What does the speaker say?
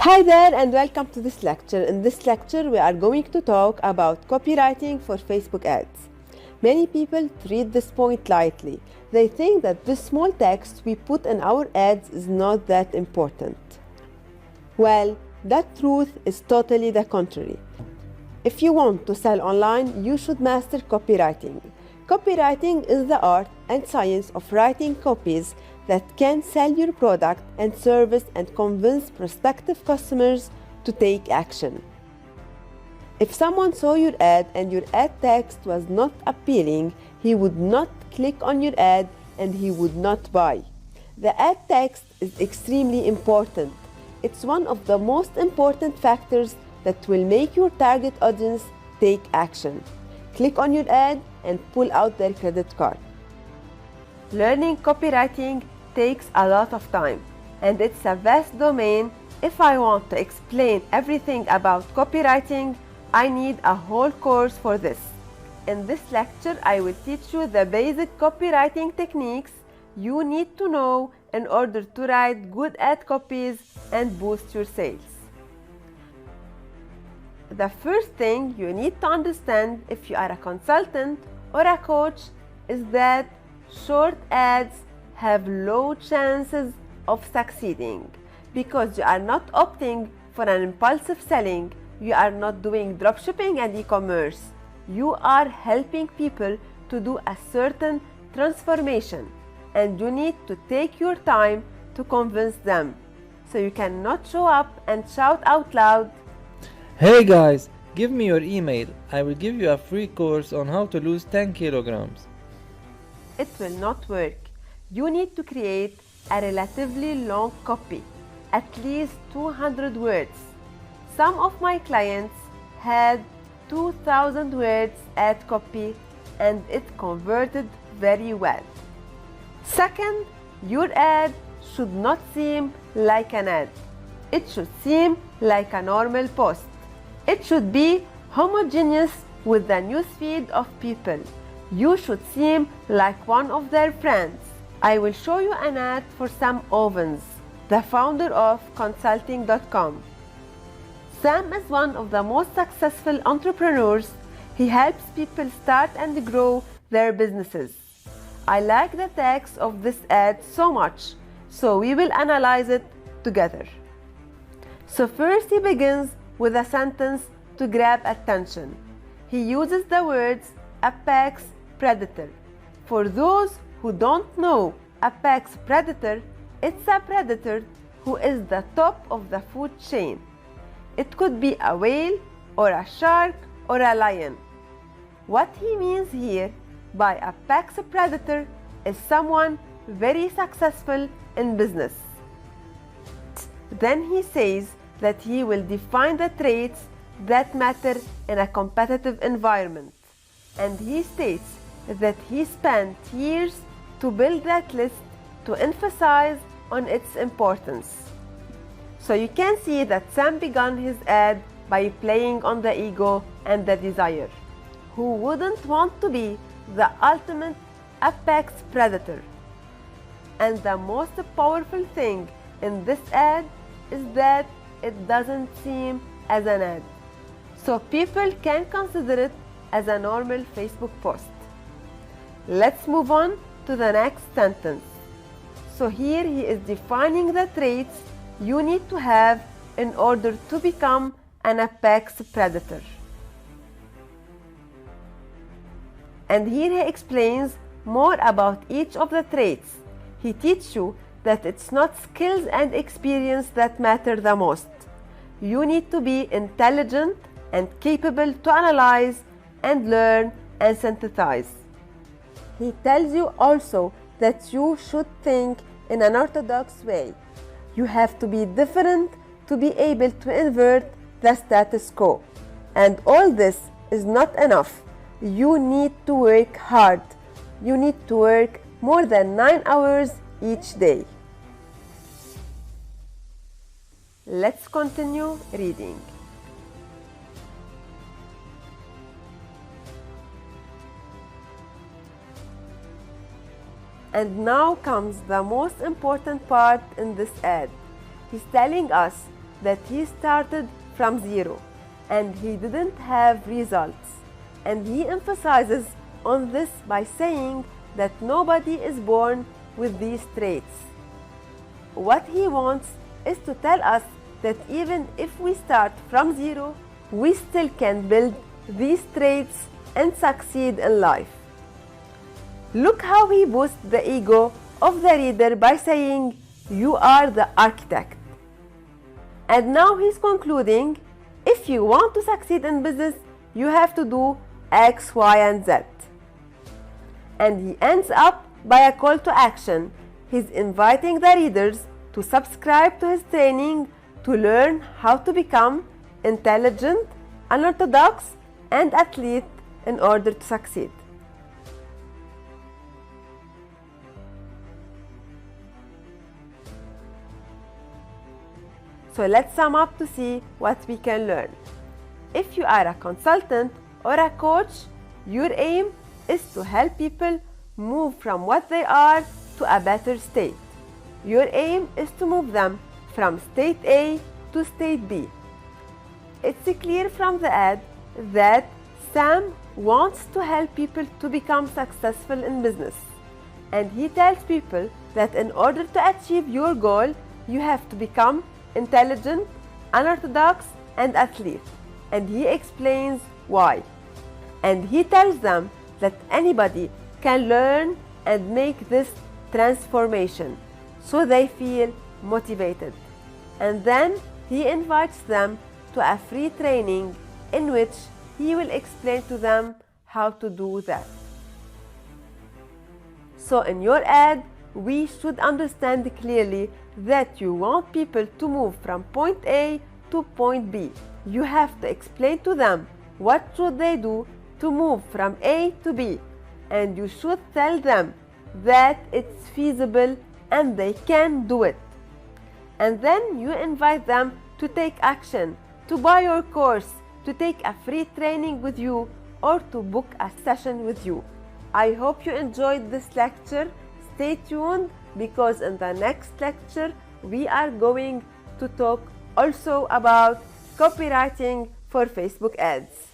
Hi there and welcome to this lecture. In this lecture we are going to talk about copywriting for Facebook ads. Many people treat this point lightly. They think that the small text we put in our ads is not that important. Well, that truth is totally the contrary. If you want to sell online, you should master copywriting. Copywriting is the art and science of writing copies that can sell your product and service and convince prospective customers to take action. If someone saw your ad and your ad text was not appealing, he would not click on your ad and he would not buy. The ad text is extremely important. It's one of the most important factors that will make your target audience take action. Click on your ad and pull out their credit card. Learning copywriting takes a lot of time, and it's a vast domain. If I want to explain everything about copywriting, I need a whole course for this. In this lecture, I will teach you the basic copywriting techniques you need to know in order to write good ad copies and boost your sales. The first thing you need to understand if you are a consultant or a coach is that short ads have low chances of succeeding because you are not opting for an impulsive selling, you are not doing dropshipping and e-commerce. You are helping people to do a certain transformation and you need to take your time to convince them. So you cannot show up and shout out loud, "Hey guys, give me your email. I will give you a free course on how to lose 10 kilograms. It will not work. You need to create a relatively long copy, at least 200 words. Some of my clients had 2,000 words ad copy and it converted very well. Second, your ad should not seem like an ad. It should seem like a normal post. It should be homogeneous with the newsfeed of people. You should seem like one of their friends. I will show you an ad for Sam Ovens, the founder of consulting.com. Sam is one of the most successful entrepreneurs. He helps people start and grow their businesses. I like the text of this ad so much, so we will analyze it together. So first he begins with a sentence to grab attention. He uses the words apex predator. For those who don't know apex predator, it's a predator who is the top of the food chain. It could be a whale or a shark or a lion. What he means here by apex predator is someone very successful in business. Then he says that he will define the traits that matter in a competitive environment. And he states that he spent years to build that list to emphasize on its importance. So you can see that Sam began his ad by playing on the ego and the desire. Who wouldn't want to be the ultimate apex predator? And the most powerful thing in this ad is that it doesn't seem as an ad. So people can consider it as a normal Facebook post. Let's move on to the next sentence. So here he is defining the traits you need to have in order to become an apex predator. And here he explains more about each of the traits. He teaches you that it's not skills and experience that matter the most. You need to be intelligent and capable to analyze and learn and synthesize. He tells you also that you should think in an orthodox way. You have to be different to be able to invert the status quo. And all this is not enough. You need to work hard. You need to work more than 9 hours each day. Let's continue reading. And now comes the most important part in this ad. He's telling us that he started from zero and he didn't have results. And he emphasizes on this by saying that nobody is born with these traits. What he wants is to tell us that even if we start from zero, we still can build these traits and succeed in life. Look how he boosts the ego of the reader by saying, "You are the architect." And now he's concluding, if you want to succeed in business, you have to do X, Y, and Z. And he ends up by a call to action. He's inviting the readers to subscribe to his training to learn how to become intelligent, unorthodox, and athlete in order to succeed. So let's sum up to see what we can learn. If you are a consultant or a coach, your aim is to help people move from what they are to a better state. Your aim is to move them from state A to state B. It's clear from the ad that Sam wants to help people to become successful in business. And he tells people that in order to achieve your goal, you have to become intelligent, unorthodox, and athlete. And he explains why. And he tells them that anybody can learn and make this transformation, so they feel motivated. And then he invites them to a free training in which he will explain to them how to do that. So in your ad, we should understand clearly that you want people to move from point A to point B. You have to explain to them what should they do to move from A to B, and you should tell them that it's feasible and they can do it. And then you invite them to take action, to buy your course, to take a free training with you, or to book a session with you. I hope you enjoyed this lecture. Stay tuned, because in the next lecture we are going to talk also about copywriting for Facebook ads.